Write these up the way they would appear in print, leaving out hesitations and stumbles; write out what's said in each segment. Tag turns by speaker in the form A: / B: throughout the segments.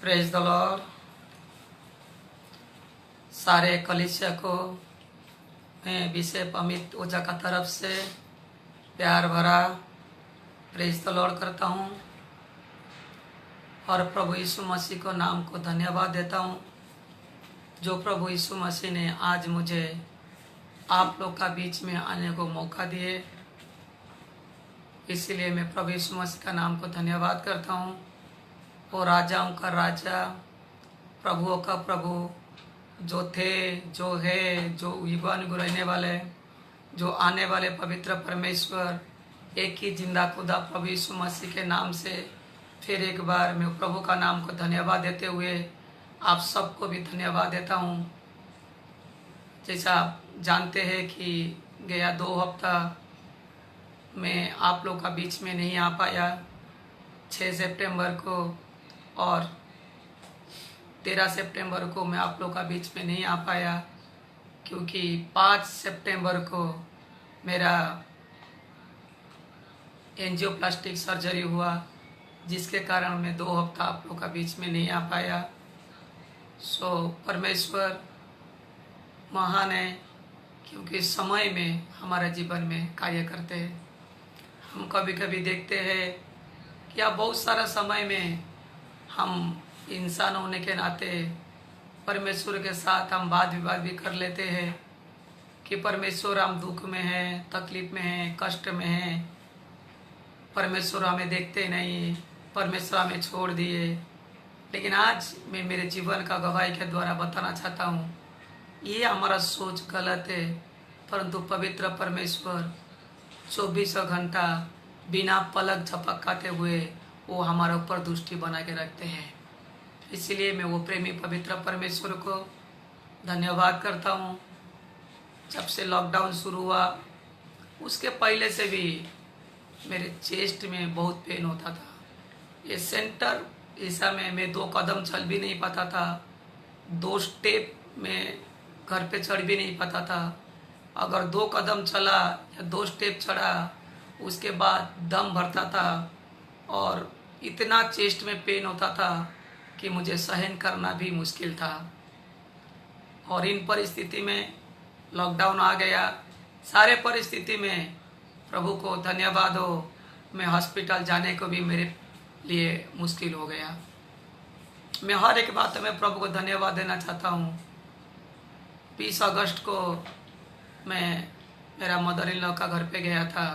A: Praise the Lord. सारे कलीसिया को मैं बिशप अमित ओझा का तरफ से प्यार भरा प्रेज द लॉर्ड करता हूँ और प्रभु यीशु मसीह को नाम को धन्यवाद देता हूँ जो प्रभु यीशु मसीह ने आज मुझे आप लोग का बीच में आने को मौका दिए। इसीलिए मैं प्रभु यीशु मसीह का नाम को धन्यवाद करता हूँ। वो राजाओं का राजा, प्रभुओं का प्रभु, जो थे, जो है, जो युगानुग रहने वाले, जो आने वाले पवित्र परमेश्वर, एक ही जिंदा खुदा प्रभु यीशु मसीह के नाम से फिर एक बार मैं प्रभु का नाम को धन्यवाद देते हुए आप सबको भी धन्यवाद देता हूँ। जैसा आप जानते हैं कि गया 2 हफ्ता मैं आप लोग का बीच में नहीं आ पाया। 6 सितंबर को और 13 सितंबर को मैं आप लोग का बीच में नहीं आ पाया क्योंकि 5 सितंबर को मेरा एंजियोप्लास्टिक सर्जरी हुआ, जिसके कारण मैं 2 हफ्ता आप लोग का बीच में नहीं आ पाया। सो परमेश्वर महान है क्योंकि समय में हमारे जीवन में कार्य करते हैं। हम कभी कभी देखते हैं कि अब बहुत सारा समय में हम इंसान होने के नाते परमेश्वर के साथ हम वाद विवाद भी कर लेते हैं कि परमेश्वर हम दुख में हैं, तकलीफ में हैं, कष्ट में हैं, परमेश्वर हमें देखते नहीं, परमेश्वर हमें छोड़ दिए। लेकिन आज मैं मेरे जीवन का गवाही के द्वारा बताना चाहता हूँ ये हमारा सोच गलत है, परंतु पवित्र परमेश्वर 24 घंटा बिना पलक झपकाते हुए वो हमारे ऊपर दृष्टि बना के रखते हैं। इसलिए मैं वो प्रेमी पवित्र परमेश्वर को धन्यवाद करता हूँ। जब से लॉकडाउन शुरू हुआ उसके पहले से भी मेरे चेस्ट में बहुत पेन होता था। ये सेंटर ऐसा में मैं 2 कदम चल भी नहीं पाता था, 2 स्टेप में घर पे चढ़ भी नहीं पाता था। अगर 2 कदम चला या 2 स्टेप चढ़ा उसके बाद दम भरता था और इतना चेस्ट में पेन होता था कि मुझे सहन करना भी मुश्किल था। और इन परिस्थिति में लॉकडाउन आ गया। सारे परिस्थिति में प्रभु को धन्यवाद हो, मैं हॉस्पिटल जाने को भी मेरे लिए मुश्किल हो गया। मैं हर एक बात में प्रभु को धन्यवाद देना चाहता हूँ। 20 अगस्त को मैं मेरा मदर इन लॉ का घर पे गया था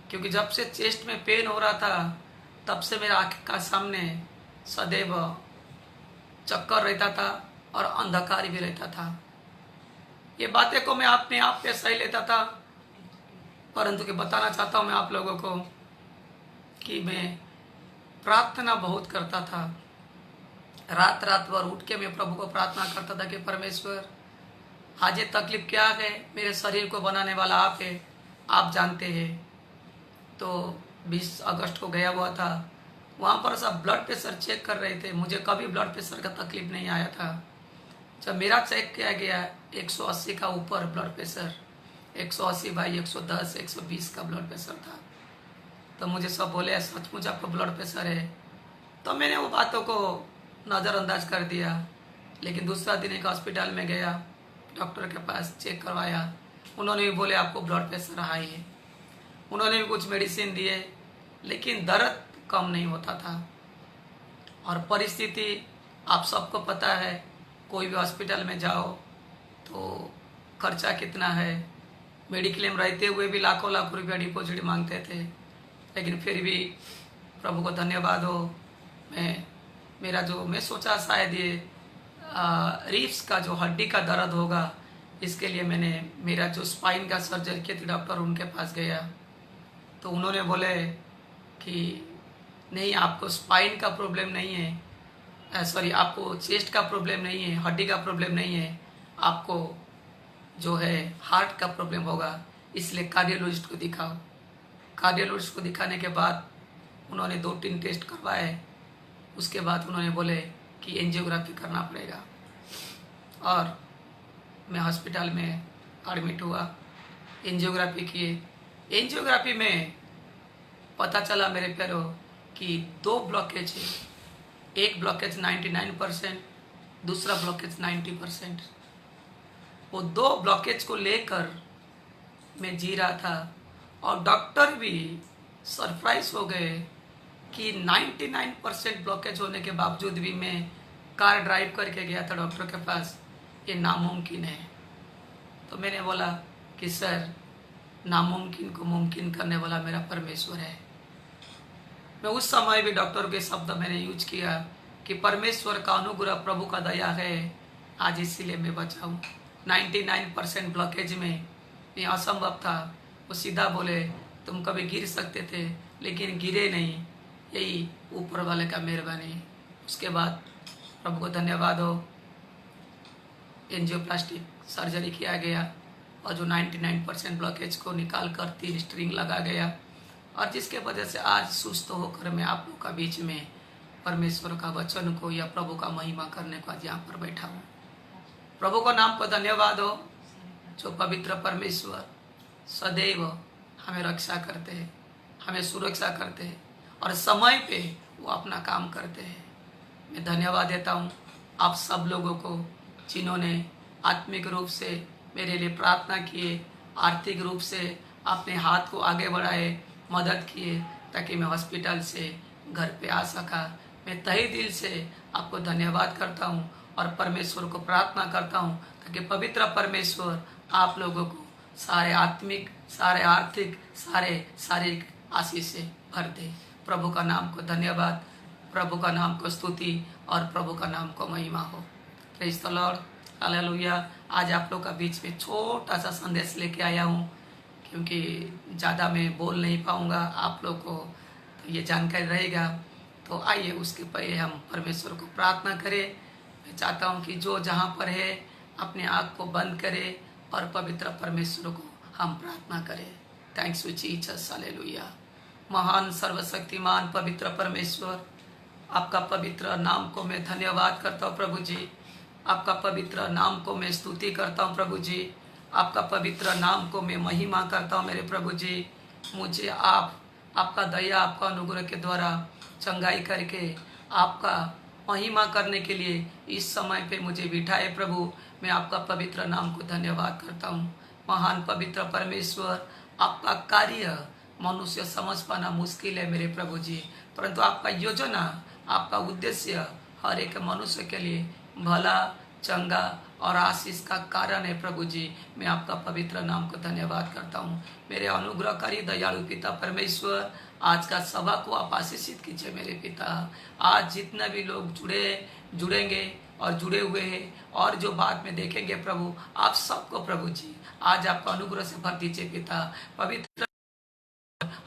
A: क्योंकि जब से चेस्ट में पेन हो रहा था तब से मेरा आँख का सामने सदैव चक्कर रहता था और अंधकार भी रहता था। ये बातें को मैं अपने आप पे सही लेता था, परंतु कि बताना चाहता हूँ मैं आप लोगों को कि मैं प्रार्थना बहुत करता था। रात रात भर उठ के मैं प्रभु को प्रार्थना करता था कि परमेश्वर आज ये तकलीफ क्या है, मेरे शरीर को बनाने वाला आप है, आप जानते हैं। तो 20 अगस्त को गया हुआ था, वहाँ पर सब ब्लड प्रेशर चेक कर रहे थे। मुझे कभी ब्लड प्रेशर का तकलीफ नहीं आया था। जब मेरा चेक किया गया 180 का ऊपर ब्लड प्रेशर, 180/110 120 का ब्लड प्रेशर था। तो मुझे सब बोले सचमुच आपको ब्लड प्रेशर है। तो मैंने वो बातों को नज़रअंदाज कर दिया। लेकिन दूसरा दिन एक हॉस्पिटल में गया, डॉक्टर के पास चेक करवाया, उन्होंने भी बोले आपको ब्लड प्रेशर हाई है। उन्होंने भी कुछ मेडिसिन दिए लेकिन दर्द कम नहीं होता था। और परिस्थिति आप सबको पता है, कोई भी हॉस्पिटल में जाओ तो खर्चा कितना है। मेडिक्लेम रहते हुए भी लाखों लाख रुपया डिपॉजिट मांगते थे। लेकिन फिर भी प्रभु को धन्यवाद हो, मैं सोचा शायद ये रिब्स का जो हड्डी का दर्द होगा, इसके लिए मैंने मेरा जो स्पाइन का सर्जरी किया थी डॉक्टर उनके पास गया। तो उन्होंने बोले कि नहीं आपको स्पाइन का प्रॉब्लम नहीं है, सॉरी आपको चेस्ट का प्रॉब्लम नहीं है, हड्डी का प्रॉब्लम नहीं है, आपको जो है हार्ट का प्रॉब्लम होगा, इसलिए कार्डियोलॉजिस्ट को दिखाओ। कार्डियोलॉजिस्ट को दिखाने के बाद उन्होंने 2-3 टेस्ट करवाए। उसके बाद उन्होंने बोले कि एंजियोग्राफी करना पड़ेगा और मैं हॉस्पिटल में एडमिट हुआ। एंजियोग्राफी किए। एंजियोग्राफी में पता चला मेरे पैरों कि 2 ब्लॉकेज है। एक ब्लॉकेज 99%, दूसरा ब्लॉकेज 90%। वो दो ब्लॉकेज को लेकर मैं जी रहा था और डॉक्टर भी सरप्राइज हो गए कि 99% ब्लॉकेज होने के बावजूद भी मैं कार ड्राइव करके गया था डॉक्टर के पास, ये नामुमकिन है। तो मैंने बोला कि सर, नामुमकिन को मुमकिन करने वाला मेरा परमेश्वर है। मैं उस समय भी डॉक्टर के शब्द मैंने यूज किया कि परमेश्वर का अनुग्रह, प्रभु का दया है, आज इसीलिए मैं बचा हूँ। 99% ब्लॉकेज में ये असंभव था। वो सीधा बोले तुम कभी गिर सकते थे लेकिन गिरे नहीं, यही ऊपर वाले का मेहरबानी। उसके बाद प्रभु को धन्यवाद हो, एंजियोप्लास्टिक सर्जरी किया गया और जो 99% ब्लॉकेज को निकाल कर 3 स्ट्रिंग लगा गया, और जिसके वजह से आज सुस्त होकर मैं आप लोग का बीच में परमेश्वर का वचन को या प्रभु का महिमा करने को आज यहाँ पर बैठा हूँ। प्रभु का नाम को धन्यवाद हो, जो पवित्र परमेश्वर सदैव हमें रक्षा करते हैं, हमें सुरक्षा करते हैं और समय पे वो अपना काम करते हैं। मैं धन्यवाद देता हूँ आप सब लोगों को जिन्होंने आत्मिक रूप से मेरे लिए प्रार्थना किए, आर्थिक रूप से अपने हाथ को आगे बढ़ाए, मदद किए ताकि मैं हॉस्पिटल से घर पे आ सका। मैं तहे दिल से आपको धन्यवाद करता हूँ और परमेश्वर को प्रार्थना करता हूँ ताकि पवित्र परमेश्वर आप लोगों को सारे आत्मिक, सारे आर्थिक, सारे शारीरिक आशीष से भर दे। प्रभु का नाम को धन्यवाद, प्रभु का नाम को स्तुति और प्रभु का नाम को महिमा हो। Praise the Lord, hallelujah. आज आप लोग का बीच में छोटा सा संदेश लेके आया हूँ, क्योंकि ज़्यादा मैं बोल नहीं पाऊँगा, आप लोग को तो ये जानकारी रहेगा। तो आइए उसके पहले हम परमेश्वर को प्रार्थना करें। मैं चाहता हूँ कि जो जहाँ पर है अपने आँख को बंद करे और पवित्र परमेश्वर को हम प्रार्थना करें। Thanks you Jesus, hallelujah. महान सर्वशक्तिमान पवित्र परमेश्वर, आपका पवित्र नाम को मैं धन्यवाद करता हूँ प्रभु जी। आपका पवित्र नाम को मैं स्तुति करता हूँ प्रभु जी। आपका पवित्र नाम को मैं महिमा करता हूँ मेरे प्रभु जी। मुझे आपका दया, आपका अनुग्रह के द्वारा चंगाई करके आपका महिमा करने के लिए इस समय पे मुझे बिठाए प्रभु। मैं आपका पवित्र नाम को धन्यवाद करता हूँ। महान पवित्र परमेश्वर, आपका कार्य मनुष्य समझ पाना मुश्किल है मेरे प्रभु जी, परंतु आपका योजना, आपका उद्देश्य हर एक मनुष्य के लिए भला, चंगा और आशीष का कारण है प्रभु जी। मैं आपका पवित्र नाम को धन्यवाद करता हूँ। मेरे अनुग्रहकारी दयालु पिता परमेश्वर, आज का सभा को आप आशीषित कीजिए मेरे पिता। आज जितने भी लोग जुड़ेंगे और जुड़े हुए हैं और जो बाद में देखेंगे प्रभु, आप सबको प्रभु जी आज आपका अनुग्रह से भर दीजिए पिता। पवित्र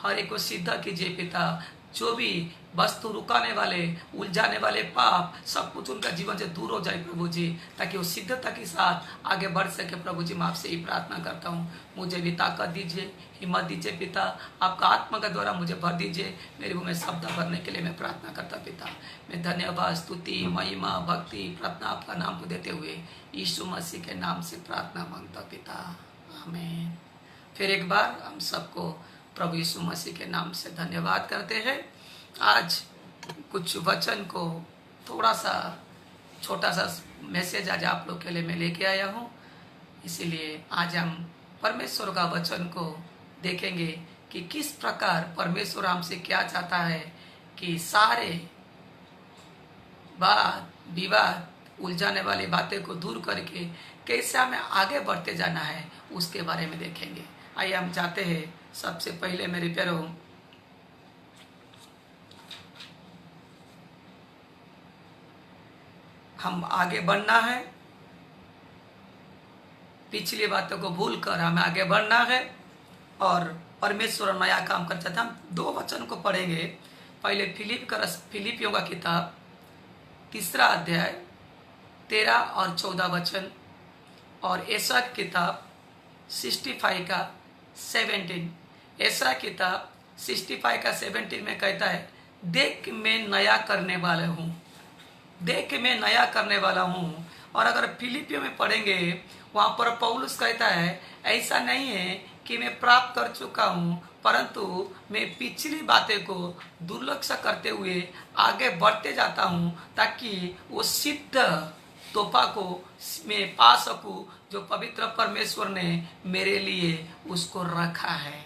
A: हर एक को सिद्ध कीजिए पिता। जो भी वस्तु रुकाने वाले, उलझाने वाले पाप, सब कुछ उनका जीवन से दूर हो जाए प्रभु जी, ताकि वो सिद्धता के साथ आगे बढ़ सके प्रभु जी। मैं आपसे ही प्रार्थना करता हूँ, मुझे भी ताकत दीजिए, हिम्मत दीजिए पिता। आपका आत्मा के द्वारा मुझे भर दीजिए। मेरे मुँह में शब्द भरने के लिए मैं प्रार्थना करता पिता। मैं धन्यवाद, स्तुति, महिमा, भक्ति, प्रार्थना आपका नाम को देते हुए यीशु मसीह के नाम से प्रार्थना मांगता पिता, आमीन। फिर एक बार हम सबको प्रभु यीशु मसीह के नाम से धन्यवाद करते हैं। आज कुछ वचन को थोड़ा सा छोटा सा मैसेज आज आप लोग के लिए मैं लेके आया हूँ। इसीलिए आज हम परमेश्वर का वचन को देखेंगे कि किस प्रकार परमेश्वर हमसे क्या चाहता है कि सारे वाद विवाद, उलझाने वाली बातें को दूर करके कैसे हमें आगे बढ़ते जाना है, उसके बारे में देखेंगे। आइए हम चाहते हैं सबसे पहले मेरे प्यारों, हम आगे बढ़ना है। पिछली बातों को भूलकर हमें आगे बढ़ना है और परमेश्वर नया काम कर चाहते हैं। हम 2 वचन को पढ़ेंगे। पहले फिलिपियों का किताब 3 अध्याय 13 और 14 वचन, और एशा किताब 65 का 17। एशा किताब 65 का 17 में कहता है, देख मैं नया करने वाला हूँ, देख मैं नया करने वाला हूँ। और अगर फिलिपियों में पढ़ेंगे, वहाँ पर पौलुस कहता है ऐसा नहीं है कि मैं प्राप्त कर चुका हूँ, परंतु मैं पिछली बातें को दुर्लक्ष्य करते हुए आगे बढ़ते जाता हूँ ताकि वो सिद्ध तोहफा को मैं पा सकूं जो पवित्र परमेश्वर ने मेरे लिए उसको रखा है।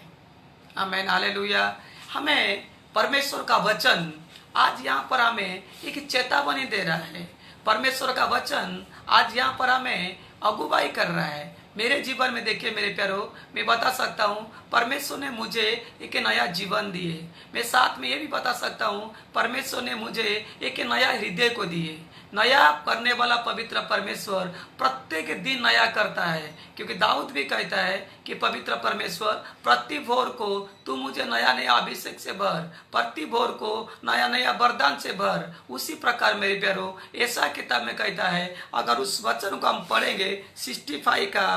A: आमीन, हालेलुया। हमें परमेश्वर का वचन आज यहाँ पर हमें एक चेतावनी दे रहा है। परमेश्वर का वचन आज यहाँ पर हमें अगुवाई कर रहा है। मेरे जीवन में देखिए मेरे प्यारो, मैं बता सकता हूँ परमेश्वर ने मुझे एक नया जीवन दिए। मैं साथ में ये भी बता सकता हूँ परमेश्वर ने मुझे एक नया हृदय को दिए। नया करने वाला पवित्र परमेश्वर प्रत्येक दिन नया करता है, क्योंकि दाऊद भी कहता है कि पवित्र परमेश्वर प्रति भोर को तू मुझे नया नया अभिषेक से भर, प्रति भोर को नया नया वरदान से भर। उसी प्रकार मेरे प्यारो ऐसा किताब में कहता है, अगर उस वचन को हम पढ़ेंगे 65 का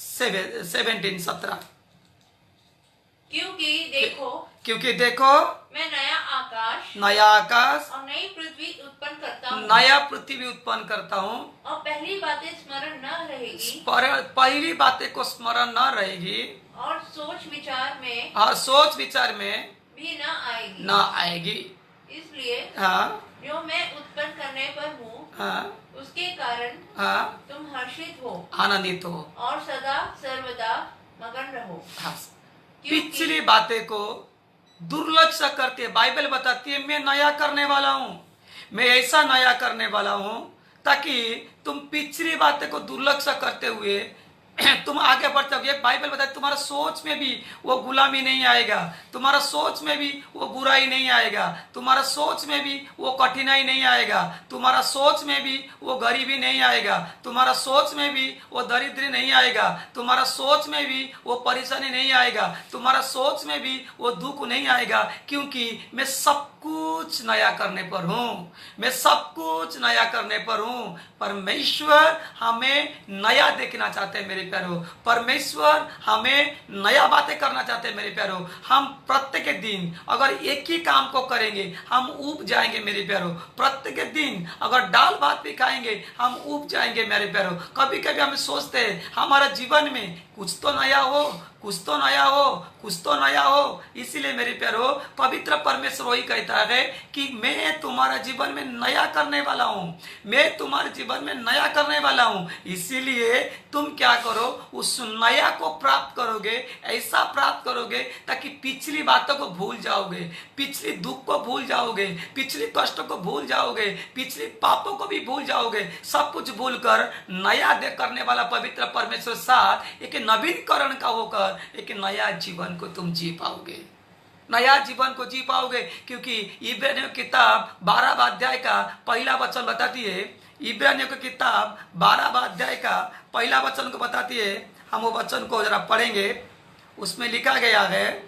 A: 17 क्योंकि देखो
B: मैं नया आकाश और नई पृथ्वी उत्पन्न करता हूँ और पहली बातें स्मरण न रहेगी,
A: पहली बातें को स्मरण न रहेगी
B: और सोच विचार में भी न आएगी। इसलिए जो मैं उत्पन्न करने पर हूँ उसके कारण तुम हर्षित हो,
A: आनंदित हो
B: और सदा सर्वदा मगन रहो।
A: पिछली बातें को दुर्लक्ष्य करते बाइबल बताती है मैं नया करने वाला हूं, मैं ऐसा नया करने वाला हूं ताकि तुम पिछली बातें को दुर्लक्ष्य करते हुए तुम आगे बढ़ते हो। ये बाइबल बताती तुम्हारा सोच में भी वो गुलामी नहीं आएगा, तुम्हारा सोच में भी वो बुराई नहीं आएगा, तुम्हारा सोच में भी वो कठिनाई नहीं आएगा, तुम्हारा सोच में भी वो गरीबी नहीं आएगा, तुम्हारा सोच में भी वो दरिद्री नहीं आएगा, तुम्हारा सोच में भी वो परेशानी नहीं आएगा, तुम्हारा सोच में भी वो दुख नहीं आएगा, क्योंकि मैं सब कुछ नया करने पर हूँ, मैं सब कुछ नया करने पर हूँ। परमेश्वर हमें नया देखना चाहते हैं मेरे प्यारो, परमेश्वर हमें नया बातें करना चाहते हैं मेरे प्यारो। हम प्रत्येक दिन अगर एक ही काम को करेंगे हम ऊब जाएंगे मेरे प्यारो। प्रत्येक दिन अगर दाल भात भी खाएंगे हम ऊब जाएंगे मेरे प्यारो। कभी कभी हम सोचते हैं हमारा जीवन में कुछ तो नया हो, कुछ तो नया हो, कुछ तो नया हो। इसीलिए मेरे प्यारो पवित्र परमेश्वर वही कहता है कि मैं तुम्हारा जीवन में नया करने वाला हूँ, मैं तुम्हारे जीवन में नया करने वाला हूँ। इसीलिए तुम क्या करो, उस नया को प्राप्त करोगे, ऐसा प्राप्त करोगे ताकि पिछली बातों को भूल जाओगे, पिछली दुख को भूल जाओगे, पिछली कष्टों को भूल जाओगे, पिछली पापों को भी भूल जाओगे। सब कुछ भूलकर नया करने वाला पवित्र परमेश्वर साथ एक नवीनकरण का होकर एक नया जीवन को तुम जी पाओगे, नया जीवन को जी पाओगे। क्योंकि इब्रानियों की किताब 12 अध्याय का पहला वचन बताती है, इब्रानियों की किताब 12 अध्याय का पहला वचन को बताती है। हम वो वचन को जरा पढ़ेंगे, उसमें लिखा गया है,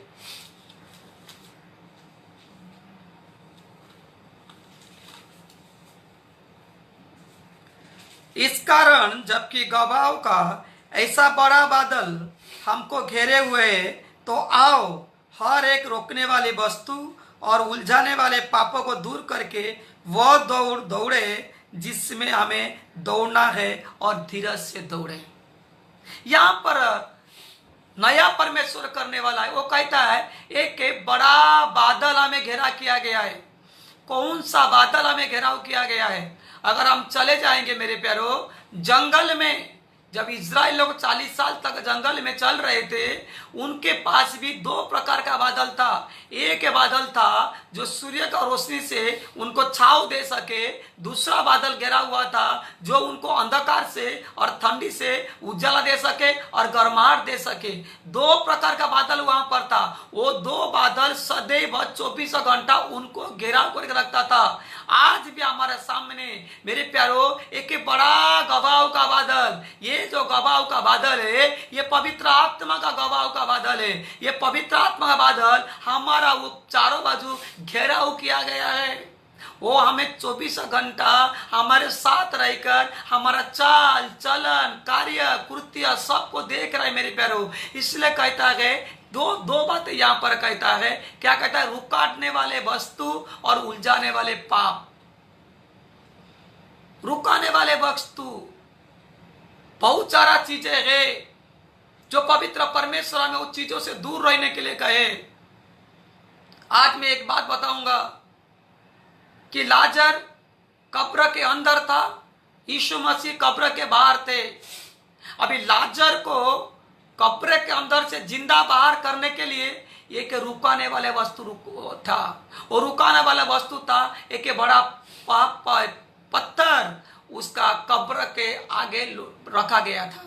A: इस कारण जबकि गवाह का ऐसा बड़ा बादल हमको घेरे हुए तो आओ हर एक रोकने वाली वस्तु और उलझाने वाले पापों को दूर करके वह दौड़ दौड़े जिसमें हमें दौड़ना है और धीरज से दौड़े। यहाँ पर नया परमेश्वर करने वाला है। वो कहता है एक बड़ा बादल हमें घेरा किया गया है। कौन सा बादल हमें घेराव किया गया है? अगर हम चले जाएंगे मेरे प्यारो जंगल में, जब इज़राइल लोग 40 साल तक जंगल में चल रहे थे, उनके पास भी दो प्रकार का बादल था। एक बादल था जो सूर्य का रोशनी से उनको छाव दे सके, दूसरा बादल घेरा हुआ था जो उनको अंधकार से और ठंडी से उजाला दे सके और गर्माहट दे सके। दो प्रकार का बादल वहां पर था। वो दो बादल सदैव 24 घंटा उनको घेराव करके रखता था। आज भी हमारे सामने मेरे प्यारो एक बड़ा गवाह का बादल, ये जो गवाह का बादल है ये पवित्र आत्मा का गवाह का बादल है। ये पवित्र आत्मा का बादल हमारा वो चारों बाजू घेराव किया गया है। वो हमें 24 घंटा हमारे साथ रहकर हमारा चाल चलन कार्य कृत्य सबको देख रहा है मेरे प्यारो। इसलिए कहता है दो बातें यहाँ पर कहता है। क्या कहता है? रुकाने वाले वस्तु और उलझाने वाले पाप। रुकाने वाले वस्तु बहुत सारा चीजें है जो पवित्र परमेश्वर हमें उन चीजों से दूर रहने के लिए कहे। आज मैं एक बात बताऊंगा कि लाजर कब्र के अंदर था, यीशु मसीह कब्र के बाहर थे। अभी लाजर को कब्र के अंदर से जिंदा बाहर करने के लिए एक रुकाने वाले वस्तु था। और रुकाने वाला वस्तु था एक बड़ा पत्थर, उसका कब्र के आगे रखा गया था।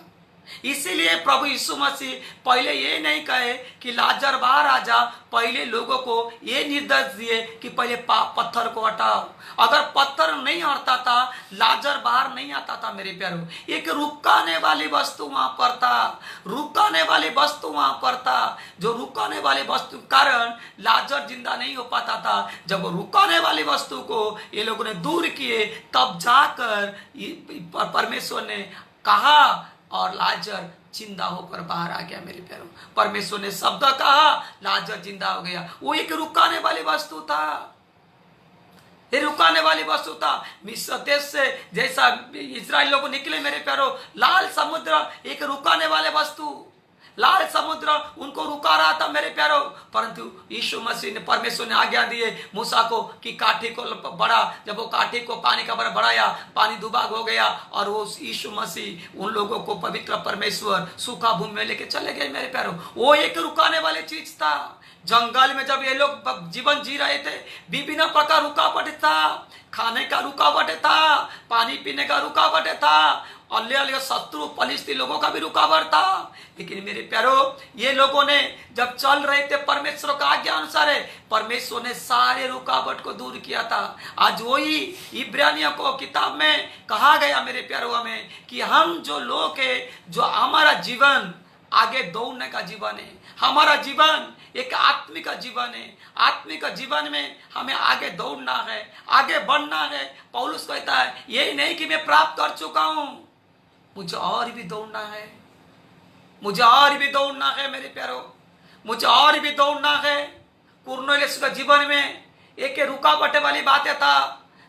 A: इसीलिए प्रभु यीशु मसीह पहले ये नहीं कहे कि लाजर बाहर आ जा, पहले लोगों को ये निर्देश दिए कि पहले पत्थर को हटाओ। अगर पत्थर नहीं हटता था, लाजर बाहर नहीं आता था मेरे प्यारों। एक रुकाने वाली वस्तु वहां पर था, रुकाने वाली वस्तु वहां पर था। जो रुकाने वाली वस्तु के कारण लाजर जिंदा नहीं हो पाता था। जब रुकाने वाली वस्तु को ये लोगों ने दूर किए, तब जाकर परमेश्वर ने कहा और लाजर जिंदा होकर बाहर आ गया मेरे प्यारों। परमेश्वर ने शब्द कहा, लाजर जिंदा हो गया। वो एक रुकाने वाली वस्तु था, ये रुकाने वाली वस्तु था। मिस्र देश से जैसा इस्राएल लोग निकले मेरे प्यारों, लाल समुद्र एक रुकाने वाले वस्तु, लाल समुद्र उनको रुका रहा था मेरे प्यारों। परंतु यीशु मसीह ने, परमेश्वर ने आज्ञा दिए मूसा को कि काठी को बढ़ा। जब वो काठी को पानी का बढ़ाया, पानी दुबाग हो गया और वो यीशु मसीह उन लोगों को पवित्र परमेश्वर सूखा भूमि में लेके चले गए मेरे प्यारों। वो एक रुकाने वाली चीज था। जंगल में जब ये लोग जीवन जी रहे थे, विभिन्न प्रकार रुकावट था। खाने का रुकावट था, पानी पीने का रुकावट था, अन्य शत्रु फलिस्ती लोगों का भी रुकावट था। लेकिन मेरे प्यारों, ये लोगों ने जब चल रहे थे परमेश्वर का आज्ञा अनुसार, परमेश्वर ने सारे रुकावट को दूर किया था। आज वही इब्रानियों को किताब में कहा गया मेरे प्यारों हमें कि हम जो लोग है, जो हमारा जीवन आगे दौड़ने का जीवन है, हमारा जीवन एक आत्मिक जीवन है। आत्मिक जीवन में हमें आगे दौड़ना है, आगे बढ़ना है। पौलुस कहता है यही नहीं कि मैं प्राप्त कर चुका हूं, मुझे और भी दौड़ना है, मुझे और भी दौड़ना है मेरे प्यारों, मुझे और भी दौड़ना है। कुरनेलियुस के जीवन में एक रुकावट वाली बातें था,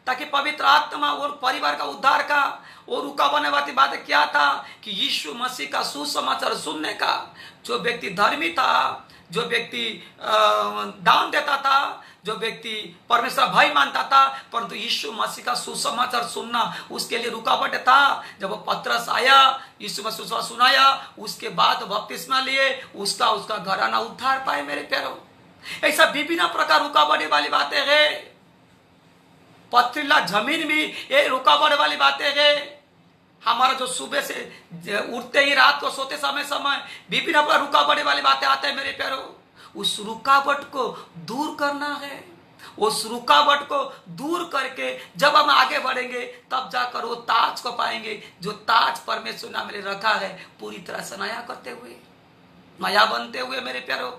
A: ताकि पवित्र आत्मा और परिवार का उद्धार का और रुकावट वाली बातें क्या था कि यीशु मसीह का सुसमाचार सुनने का। जो व्यक्ति धर्मी था, जो व्यक्ति दान देता था, जो व्यक्ति परमेश्वर भाई मानता था, परंतु यीशु मसीह का सुसमाचार सुनना उसके लिए रुकावट था। जब वो पतरस आया, यीशु मसीह सुनाया, उसके बाद बपतिस्मा लिए, उसका घराना उद्धार पाए मेरे प्यारों। ऐसा विभिन्न प्रकार रुकावट वाली बातें हैं। पथरीला जमीन भी ये रुकावट वाली बातें हैं। हमारा जो सुबह से उठते ही रात को सोते समय विभिन्न प्रकार रुकावट वाली बातें आते हैं मेरे प्यारों। उस रुकावट को दूर करना है। उस रुकावट को दूर करके जब हम आगे बढ़ेंगे, तब जाकर वो ताज को पाएंगे, जो ताज परमेश्वर ने हमें रखा है, पूरी तरह से नया करते हुए, नया बनते हुए मेरे प्यारों,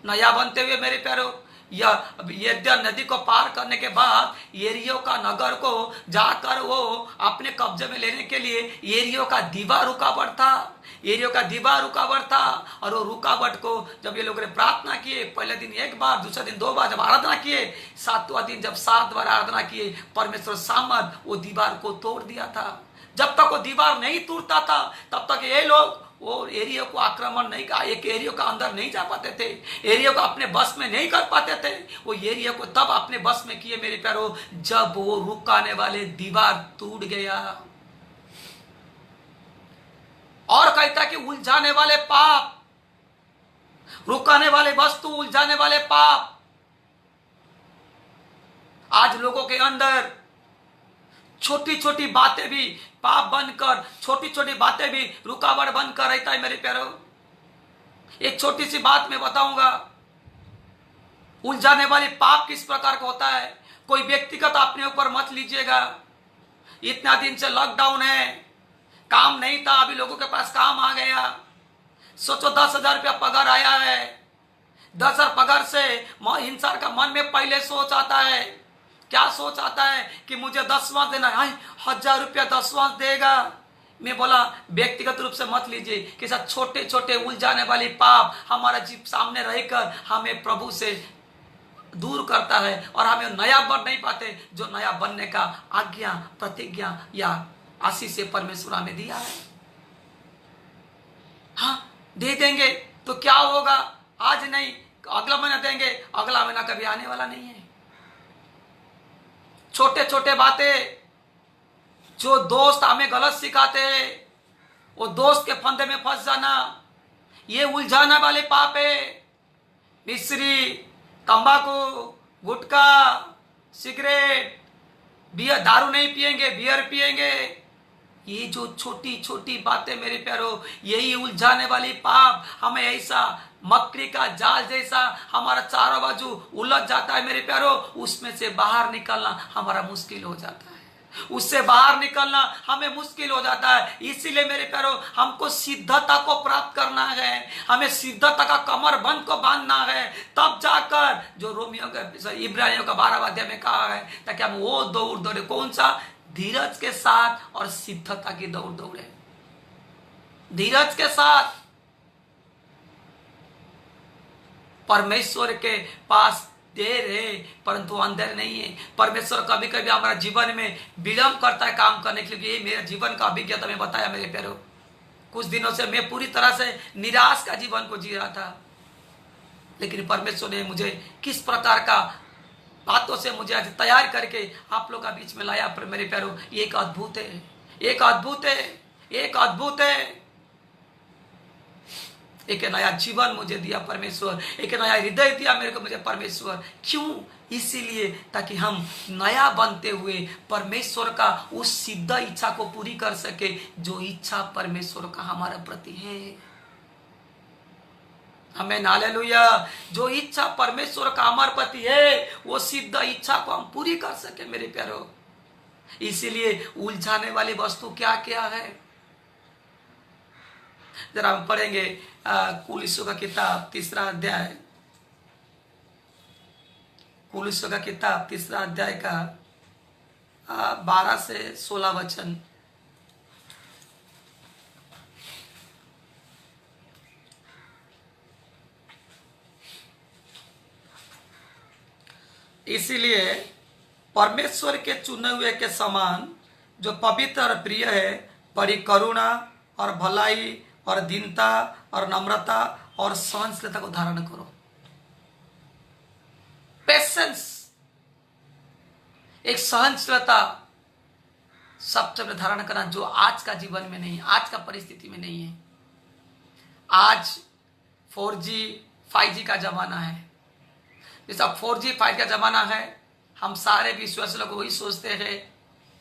A: नया बनते हुए मेरे प्यारों। या यरदन नदी को पार करने के बाद यरीहो का नगर को जाकर वो अपने कब्जे में लेने के लिए यरीहो का दीवार रुकावट था, यरीहो का दीवार रुकावट था। और वो रुकावट को जब ये लोगों ने प्रार्थना किए, पहले दिन एक बार, दूसरे दिन 2 बार जब आराधना किए, 7वां दिन जब 7 बार आराधना किए, परमेश्वर सामर्थ वो दीवार को तोड़ दिया था। जब तक वो दीवार नहीं टूटता था, तब तक ये लोग वो एरिया को आक्रमण नहीं का, एक एरिया का अंदर नहीं जा पाते थे, एरिया को अपने बस में नहीं कर पाते थे। वो एरिया को तब अपने बस में किए मेरे प्यारों, जब वो रुकाने वाले दीवार टूट गया। और कहता कि उलझाने वाले पाप, रुकाने वाले वस्तु, उलझाने वाले पाप आज लोगों के अंदर छोटी छोटी बातें भी पाप बनकर, छोटी छोटी बातें भी रुकावट बनकर रहता है मेरे प्यारों। एक छोटी सी बात मैं बताऊंगा, उलझाने वाली पाप किस प्रकार का होता है। कोई व्यक्तिगत अपने ऊपर मत लीजिएगा। इतना दिन से लॉकडाउन है, काम नहीं था, अभी लोगों के पास काम आ गया। सोचो 10,000 रुपया पगार आया है। 10,000 पगार से इंसान का मन में पहले सोच आता है, क्या सोच आता है कि मुझे 10वां देना है, 1,000 रुपया 10वां देगा। मैं बोला व्यक्तिगत रूप से मत लीजिए कि सब छोटे छोटे उलझाने वाली पाप हमारा जीव सामने रहकर हमें प्रभु से दूर करता है और हमें नया बन नहीं पाते, जो नया बनने का आज्ञा, प्रतिज्ञा या आशीष से परमेश्वर हमें दिया है। हाँ, दे देंगे तो क्या होगा, आज नहीं अगला महीना देंगे, अगला महीना कभी आने वाला नहीं है। छोटे छोटे बातें जो दोस्त हमें गलत सिखाते हैं, वो दोस्त के फंदे में फंस जाना, ये उलझाने वाले पाप है। मिश्री, तंबाकू, गुटखा, सिगरेट, बियर, दारू नहीं पिएंगे, बियर पिएंगे, ये जो छोटी छोटी बातें मेरे प्यारो, यही उलझाने वाली पाप हमें ऐसा मकड़ी का जाल जैसा हमारा चारों बाजू उलझ जाता है मेरे प्यारो। उसमें से बाहर निकलना हमारा मुश्किल हो जाता है, उससे बाहर निकलना हमें मुश्किल हो जाता है। इसीलिए मेरे प्यारो, हमको सिद्धता को प्राप्त करना है, हमें सिद्धता का कमर बंद को बांधना है, तब जाकर जो रोमियो का इब्रानियों का 12वां अध्याय में कहा है, ताकि हम वो दौड़ दौड़े, कौन सा, धीरज के साथ और सिद्धता की दौड़ दौड़े। धीरज के साथ परमेश्वर के पास देर है परंतु अंधेर नहीं है। परमेश्वर कभी कभी हमारा जीवन में विलंब करता है काम करने के लिए। ये मेरा जीवन का अभिज्ञता में बताया मेरे प्यारो। कुछ दिनों से मैं पूरी तरह से निराश का जीवन को जी रहा था, लेकिन परमेश्वर ने मुझे किस प्रकार का बातों से मुझे आज तैयार करके आप लोग का बीच में लाया। पर मेरे प्यारो, ये एक अद्भुत है, एक अद्भुत है, एक अद्भुत है। एक नया जीवन मुझे दिया परमेश्वर, एक नया हृदय दिया मेरे को मुझे परमेश्वर। क्यों? इसीलिए ताकि हम नया बनते हुए परमेश्वर का उस सिद्ध इच्छा को पूरी कर सके जो इच्छा परमेश्वर का हमारे प्रति है। हमें हालेलुया, जो इच्छा परमेश्वर का हमारे प्रति है वो सिद्ध इच्छा को हम पूरी कर सके मेरे प्यारो। इसीलिए उलझाने वाली वस्तु क्या क्या है जरा हम पढ़ेंगे। कुलिस्यों का किताब 3रा अध्याय, कुलिस्यों का किताब 3रा अध्याय का 12 से 16 वचन। इसीलिए परमेश्वर के चुने हुए के समान जो पवित्र और प्रिय है, बड़ी करुणा और भलाई और दीनता और नम्रता और सहनशीलता को धारण करो। पेशेंस, एक सहनशीलता सबसे पहले धारण करना, जो आज का जीवन में नहीं, आज का परिस्थिति में नहीं है। आज 4G 5G का जमाना है। जैसा 4G 5G का जमाना है, हम सारे विश्वासी लोग वही सोचते हैं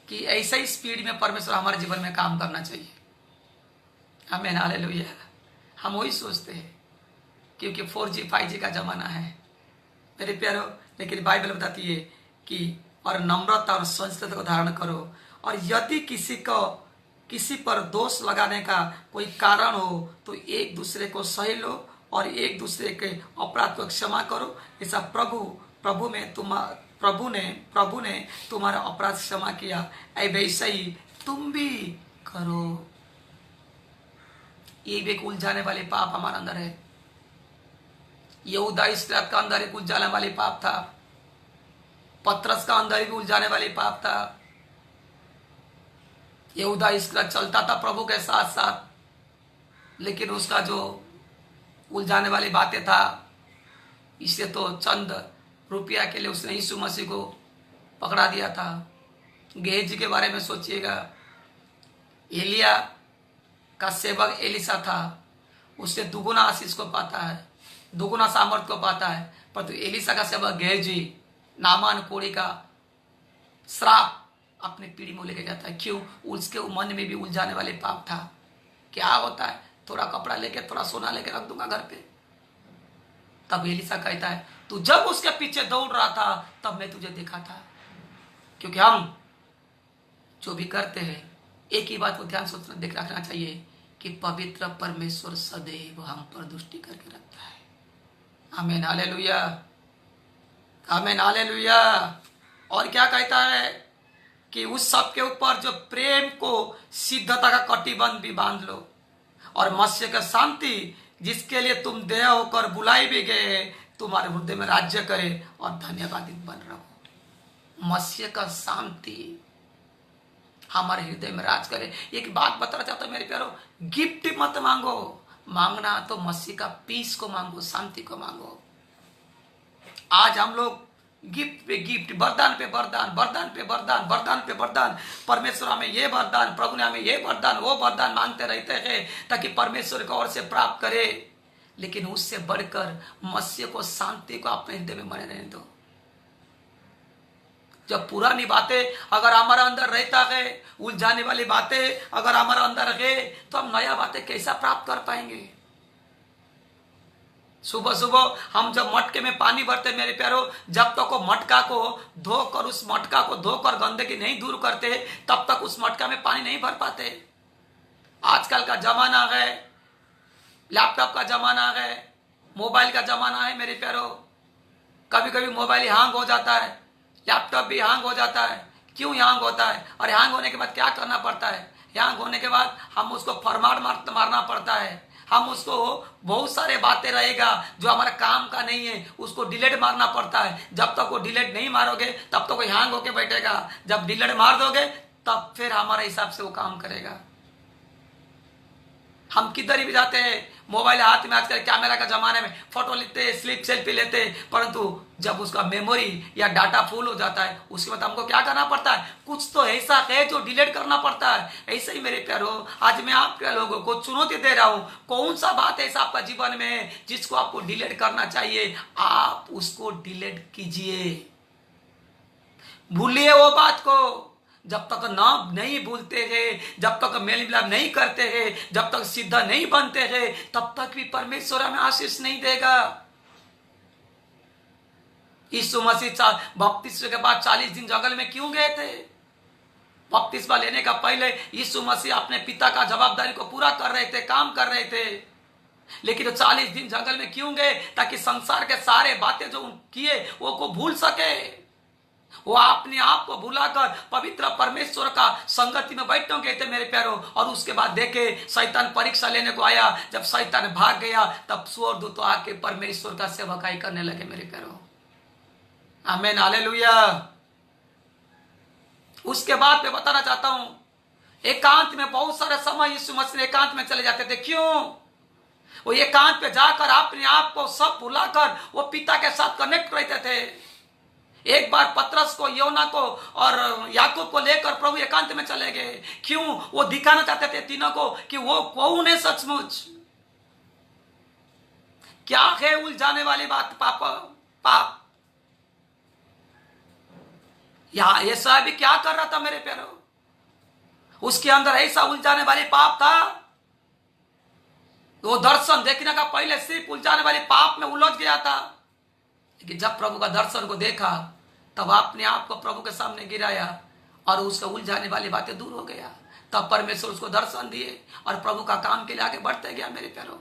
A: कि ऐसे ही स्पीड में परमेश्वर हमारे जीवन में काम करना चाहिए। आमीन, हालेलुया। हम वही सोचते हैं क्योंकि 4G 5G का जमाना है मेरे प्यारो। लेकिन बाइबल बताती है कि और नम्रता और सहनशीलता को धारण करो, और यदि किसी पर दोष लगाने का कोई कारण हो तो एक दूसरे को सह लो और एक दूसरे के अपराध को क्षमा करो। ऐसा प्रभु ने तुम्हारा अपराध क्षमा किया, वैसे ही तुम भी करो। ये भी एक उलझाने वाले पाप हमारे अंदर है। यहूदा इस्करियोत का अंदर एक उलझाने वाले पाप था, पतरस का अंदर भी उलझाने वाले पाप था। यहूदा इस्करियोत चलता था प्रभु के साथ साथ, लेकिन उसका जो उलझाने वाली बातें था, इससे तो चंद रुपया के लिए उसने यीशु मसीह को पकड़ा दिया था। गेहजी के बारे में सोचिएगा, एलिया का सेवक एलिसा था, उससे दुगुना आशीष को पाता है, दुगुना सामर्थ को पाता है। परंतु एलिसा का सेवक गेहजी नामान कोढ़ी का श्राप अपने पीढ़ी में लेके जाता है। क्यों? उसके मन में भी उलझाने वाले पाप था। क्या होता है, थोड़ा कपड़ा लेके थोड़ा सोना लेके रख दूंगा घर पे। तब एलिसा कहता है, तू जब उसके पीछे दौड़ रहा था तब मैं तुझे देखा था। क्योंकि हम जो भी करते हैं, एक ही बात को ध्यान सोचना देख रखना चाहिए कि पवित्र परमेश्वर सदैव हम पर दृष्टि करके रखता है। आमीन, हालेलुया, आमीन, हालेलुया। और क्या कहता है कि उस सब के ऊपर जो प्रेम को सिद्धता का कटिबंध भी बांध लो, और मसीह का शांति जिसके लिए तुम दया होकर बुलाई भी गए तुम्हारे हृदय में राज्य करे और धन्यवादित बन रहो। मसीह का शांति हमारे हृदय में राज करे। एक बात बताना चाहता हूं मेरे प्यारो, गिफ्ट मत मांगो, मांगना तो मसीह का पीस को मांगो, शांति को मांगो। आज हम लोग गिफ्ट पे गिफ्ट, वरदान पे वरदान, वरदान पे वरदान, वरदान पे वरदान, परमेश्वर हमें ये वरदान, प्रभु ने हमें ये वरदान, वो वरदान मांगते रहते हैं ताकि परमेश्वर को और से प्राप्त करे। लेकिन उससे बढ़कर मसीह को, शांति को अपने हृदय में बने रहने दो। जब पुरानी बातें अगर हमारा अंदर रहता है, उलझाने वाली बातें अगर हमारा अंदर है, तो हम नया बातें कैसा प्राप्त कर पाएंगे। सुबह सुबह हम जब मटके में पानी भरते मेरे प्यारो, जब तक वो मटका को धोकर, उस मटका को धोकर गंदगी नहीं दूर करते, तब तक उस मटका में पानी नहीं भर पाते। आजकल का जमाना है, लैपटॉप का जमाना है, मोबाइल का जमाना है मेरे प्यारो। कभी कभी मोबाइल हैंग हो जाता है, लैपटॉप भी हैंग हो जाता है। क्यों हैंग होता है? और हैंग होने के बाद क्या करना पड़ता है? हैंग होने के बाद हम उसको फॉर्मेट मारना पड़ता है। हम उसको बहुत सारे बातें रहेगा जो हमारा काम का नहीं है, उसको डिलीट मारना पड़ता है। जब तक वो डिलीट नहीं मारोगे तब तक वो हैंग होके बैठेगा। जब डिलीट मार दोगे तब फिर हमारे हिसाब से वो काम करेगा। हम किधर भी जाते हैं, मोबाइल हाथ में, आजकल कैमरा का जमाने में फोटो लेते, स्लिप सेल्फी लेते, परंतु जब उसका मेमोरी या डाटा फुल हो जाता है, उसके बाद हमको क्या करना पड़ता है? कुछ तो ऐसा है जो डिलीट करना पड़ता है। ऐसे ही मेरे प्यारो, आज मैं आपके लोगों को चुनौती दे रहा हूं। कौन सा बात ऐसा आपका जीवन में है जिसको आपको डिलीट करना चाहिए? आप उसको डिलीट कीजिए, भूलिए वो बात को। जब तक नहीं भूलते हैं, जब तक मेल मिलाप नहीं करते हैं, जब तक सीधा नहीं बनते हैं, तब तक भी परमेश्वर हमें आशीष नहीं देगा। यीशु मसीह बपतिस्मे के बाद 40 दिन जंगल में क्यों गए थे? बपतिस्मा लेने का पहले यीशु मसीह अपने पिता का जवाबदारी को पूरा कर रहे थे, काम कर रहे थे। लेकिन 40 दिन जंगल में क्यों गए? ताकि संसार के सारे बातें जो किए वो को भूल सके। वो अपने आप को भुलाकर पवित्र परमेश्वर का संगति में बैठे गए थे मेरे प्यारो। और उसके बाद देखे शैतान परीक्षा लेने को आया। जब शैतान भाग गया तब स्वर्गदूत आके परमेश्वर का सेवकाई करने लगे मेरे प्यारो। आमीन, हालेलुया। उसके बाद मैं बताना चाहता हूं, एकांत में बहुत सारा समय यीशु मसीह एकांत में चले जाते थे। क्यों? वो एकांत पे जाकर अपने आप को सब भुलाकर वो पिता के साथ कनेक्ट रहते थे। एक बार पतरस को, योना को और याकूब को लेकर प्रभु एकांत में चले गए। क्यों? वो दिखाना चाहते थे तीनों को कि वो कौन है सचमुच। क्या है उलझाने वाली बात? पाप। यहां ऐसा भी क्या कर रहा था मेरे प्यारो? उसके अंदर ऐसा उलझाने वाली पाप था। वो दर्शन देखने का पहले सिर्फ उलझाने वाले पाप में उलझ गया था। लेकिन जब प्रभु का दर्शन को देखा तब अपने आप को प्रभु के सामने गिराया और उसका उलझाने वाली बातें दूर हो गया। तब परमेश्वर उसको दर्शन दिए और प्रभु का काम के लिए आगे बढ़ते गया मेरे प्यारो।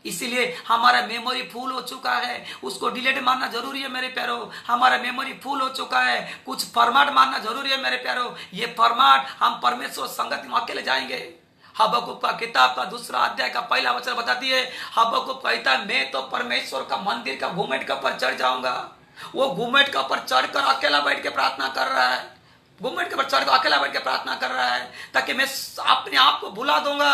A: इसीलिए हमारा मेमोरी फुल हो चुका है, उसको डिलीट मारना जरूरी है मेरे प्यारो। हमारा मेमोरी फुल हो चुका है, कुछ फॉर्मेट मारना जरूरी है मेरे प्यारो। ये फॉर्मेट हम परमेश्वर संगति में अकेले जाएंगे। हबक्कुक का किताब का 2 अध्याय का 1 वचन बताती है, हबक्कुक कहता है मैं तो परमेश्वर का मंदिर का घूमेट के ऊपर चढ़ जाऊंगा। वो घूमेट के ऊपर चढ़कर अकेला बैठ के प्रार्थना कर रहा है। घूमेट के ऊपर चढ़कर अकेला बैठ के प्रार्थना कर रहा है ताकि मैं अपने आप को भुला दूंगा।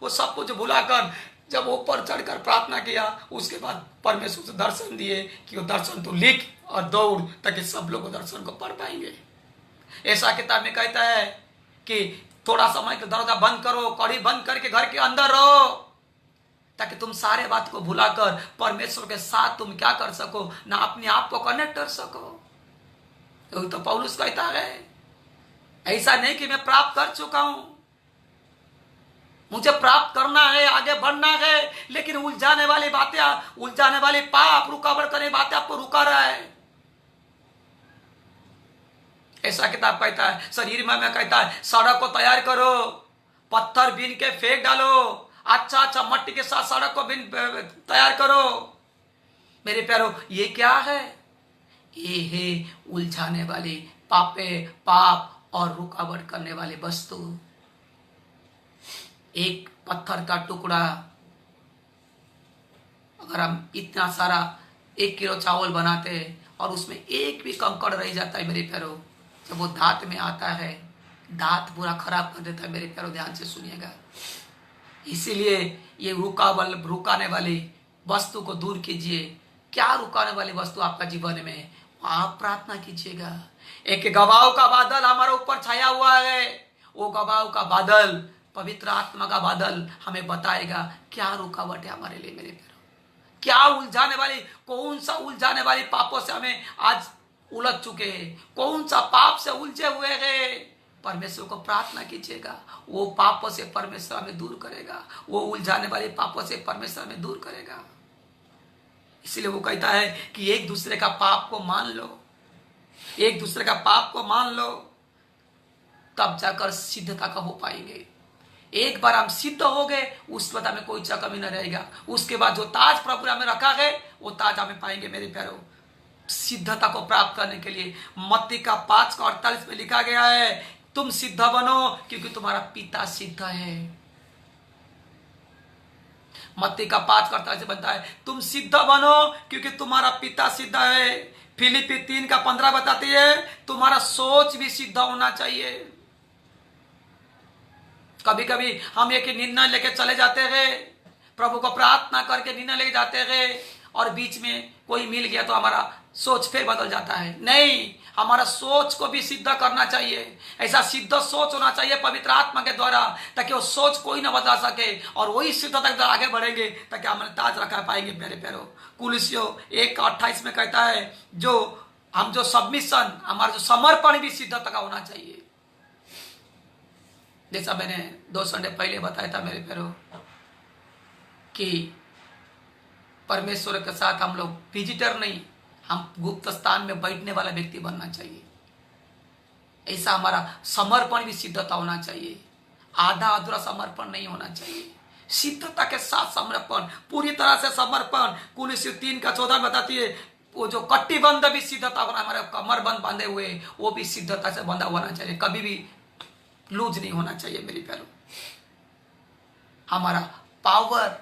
A: वो सब कुछ भुलाकर जब ऊपर चढ़कर प्रार्थना किया, उसके बाद परमेश्वर से दर्शन दिए कि वो दर्शन तो लिख और दौड़ ताकि सब लोग दर्शन को पढ़ पाएंगे। ऐसा किताब में कहता है कि थोड़ा समय का दरवाजा बंद करो, कड़ी बंद करके घर के अंदर रहो ताकि तुम सारे बात को भुलाकर परमेश्वर के साथ तुम क्या कर सको ना, अपने आप को कनेक्ट कर सको। तो पौलुस कहता है ऐसा नहीं कि मैं प्राप्त कर चुका हूं, मुझे प्राप्त करना है, आगे बढ़ना है, लेकिन उलझाने वाली बातें, उलझाने वाली पाप, रुकावट करने बातें आपको रुका रहा है। ऐसा किताब कहता है, शरीर में कहता है सड़क को तैयार करो, पत्थर बीन के फेंक डालो, अच्छा अच्छा मट्टी के साथ सड़क को बीन तैयार करो। मेरे प्यारो ये क्या है? ये है उलझाने वाली पाप और रुकावट करने वाली वस्तु। एक पत्थर का टुकड़ा, अगर हम इतना सारा 1 किलो चावल बनाते हैं और उसमें एक भी कंकड़ रह जाता है मेरे प्यारो, जब वो दांत में आता है, दांत पूरा खराब कर देता है मेरे प्यारो। ध्यान से सुनिएगा, इसीलिए ये रुकाने वाली वस्तु को दूर कीजिए। क्या रुकाने वाली वस्तु आपका जीवन में है, आप प्रार्थना कीजिएगा। एक गवाह का बादल हमारे ऊपर छाया हुआ है, वो गवाह का बादल, पवित्र आत्मा का बादल हमें बताएगा क्या रुकावट है हमारे लिए। मेरे पैरों, क्या उलझाने वाली, कौन सा उलझाने वाली पापों से हमें आज उलझ चुके हैं, कौन सा पाप से उलझे हुए हैं। परमेश्वर को प्रार्थना कीजिएगा, वो पापों से परमेश्वर हमें दूर करेगा, वो उलझाने वाले पापों से परमेश्वर हमें दूर करेगा। इसलिए वो कहता है कि एक दूसरे का पाप को मान लो, एक दूसरे का पाप को मान लो, तब जाकर सिद्धता का हो पाएंगे। एक बार हम सिद्ध हो गए, उस वक्त हमें कोई कमी न रहेगा। उसके बाद जो ताज प्रभु ने हमें रखा है, वो ताज हमें पाएंगे। मेरे प्यारों, सिद्धता को प्राप्त करने के लिए मत्ती का 5:48 में लिखा गया है, तुम सिद्ध बनो क्योंकि तुम्हारा पिता सिद्ध है। मत्ती का 5:48 बनता है, तुम सिद्ध बनो क्योंकि तुम्हारा पिता सिद्ध है। फिलिपी 3:15 बताती है, तुम्हारा सोच भी सिद्ध होना चाहिए। कभी कभी हम एक निर्णय लेके चले जाते हैं, प्रभु को प्रार्थना करके निर्णय लेके जाते हैं, और बीच में कोई मिल गया तो हमारा सोच फिर बदल जाता है। नहीं, हमारा सोच को भी सिद्ध करना चाहिए। ऐसा सिद्ध सोच होना चाहिए पवित्र आत्मा के द्वारा, ताकि वो सोच कोई ना बदला सके, और वही सिद्धता के द्वारा आगे बढ़ेंगे, ताकि हम ताज रखा पाएंगे। मेरे प्यारों, कुलुस्सियों 1:28 में कहता है, जो सबमिशन, हमारा जो समर्पण भी सिद्धता का होना चाहिए। जैसा मैंने 2 संडे पहले बताया था मेरे प्यारों, कि परमेश्वर के साथ हम लोग विजिटर नहीं, हम गुप्त स्थान में बैठने वाला व्यक्ति बनना चाहिए। ऐसा हमारा समर्पण भी सिद्धता होना चाहिए, आधा अधूरा समर्पण नहीं होना चाहिए। सिद्धता के साथ समर्पण, पूरी तरह से समर्पण। कुलुस्सियों 3:14 बताती है, वो जो कटिबंध भी सिद्धता होना, हमारे कमरबंद बांधे हुए, वो भी सिद्धता से बंधा होना चाहिए, कभी भी लूज नहीं होना चाहिए। मेरी प्यारों, हमारा पावर,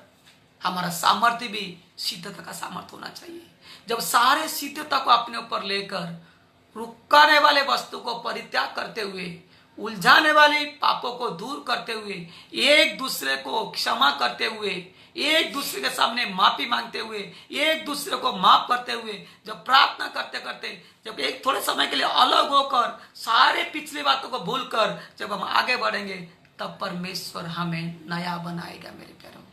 A: हमारा सामर्थ्य भी सिद्धता का सामर्थ्य होना चाहिए। जब सारे सिद्धता को अपने ऊपर लेकर रुकाने वाले वस्तु को परित्याग करते हुए, उलझाने वाली पापों को दूर करते हुए, एक दूसरे को क्षमा करते हुए, एक दूसरे के सामने माफी मांगते हुए, एक दूसरे को माफ करते हुए, जब प्रार्थना करते करते, जब एक थोड़े समय के लिए अलग होकर, सारे पिछली बातों को भूलकर जब हम आगे बढ़ेंगे, तब परमेश्वर हमें नया बनाएगा। मेरे प्यारों,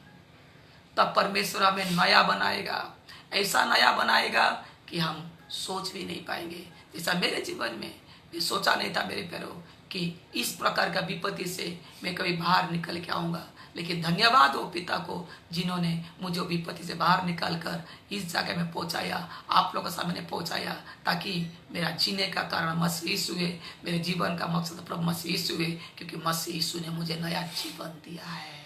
A: तब परमेश्वर हमें नया बनाएगा, ऐसा नया बनाएगा कि हम सोच भी नहीं पाएंगे। जैसा मेरे जीवन में मैं सोचा नहीं था मेरे प्यारों, कि इस प्रकार का विपत्ति से मैं कभी बाहर निकल के आऊँगा। लेकिन धन्यवाद वो पिता को, जिन्होंने मुझे विपत्ति से बाहर निकाल कर इस जगह में पहुँचाया, आप लोगों के सामने पहुँचाया, ताकि मेरा जीने का कारण मसीह यीशु है, मेरे जीवन का मकसद प्रभु मसीह यीशु है, क्योंकि मसीह यीशु ने मुझे नया जीवन दिया है।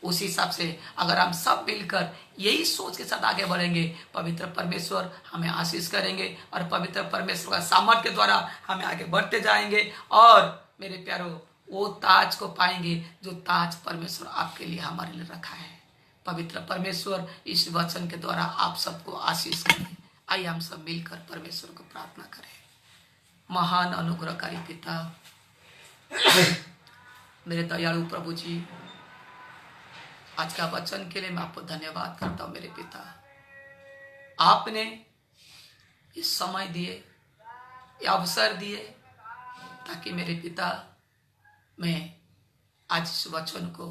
A: उसी हिसाब से अगर हम सब मिलकर यही सोच के साथ आगे बढ़ेंगे, पवित्र परमेश्वर हमें आशीष करेंगे, और पवित्र परमेश्वर का सामर्थ्य के द्वारा हमें आगे बढ़ते जाएंगे, और मेरे प्यारों, वो ताज को पाएंगे जो ताज परमेश्वर आपके लिए, हमारे लिए रखा है। पवित्र परमेश्वर इस वचन के द्वारा आप सबको आशीष करें। आइए हम सब मिलकर परमेश्वर को प्रार्थना करें। महान अनुग्रहकारी पिता, मेरे दयालु प्रभु जी, आज का वचन के लिए मैं आपको धन्यवाद करता हूं। मेरे पिता, आपने इस समय दिए, ये अवसर दिए, ताकि मेरे पिता मैं आज इस वचन को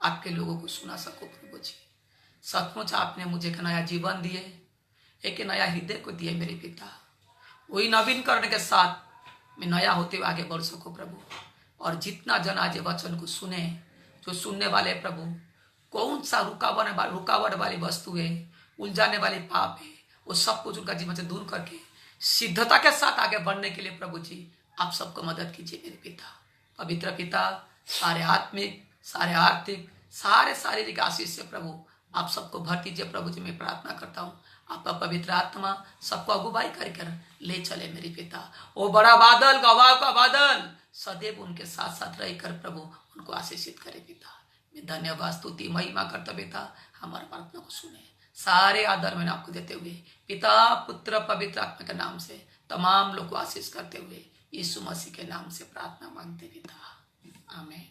A: आपके लोगों को सुना सकूं। प्रभु जी, सचमुच आपने मुझे एक नया जीवन दिए, एक नया हृदय को दिए मेरे पिता। वही नवीन करने के साथ मैं नया होते हुए आगे बढ़ सकूं प्रभु। और जितना जन आज वचन को सुने, जो सुनने वाले प्रभु, कौन सा रुकावट वाली वस्तु है, उलझाने वाले पाप है, वो सब कुछ उनका जीवन से दूर करके सिद्धता के साथ आगे बढ़ने के लिए प्रभु जी आप सबको मदद कीजिए मेरे पिता। पवित्र पिता, सारे आत्मिक, सारे आर्थिक, सारे शारीरिक आशीष से प्रभु आप सबको भर दीजिए। प्रभु जी मैं प्रार्थना करता हूँ, आपका पवित्र आत्मा सबको अगुवाई कर ले चले मेरे पिता। वो बड़ा बादल, गवाह का बादल सदैव उनके साथ साथ रहकर प्रभु उनको आशीषित करे पिता। मैं धन्यवाद, स्तुति, महिमा करता पिता, हमारे प्रार्थना को सुने। सारे आदर मैंने आपको देते हुए पिता, पुत्र, पवित्र आत्मा के नाम से तमाम लोग को आशीष करते हुए यीशु मसीह के नाम से प्रार्थना मांगते पिता, आमीन।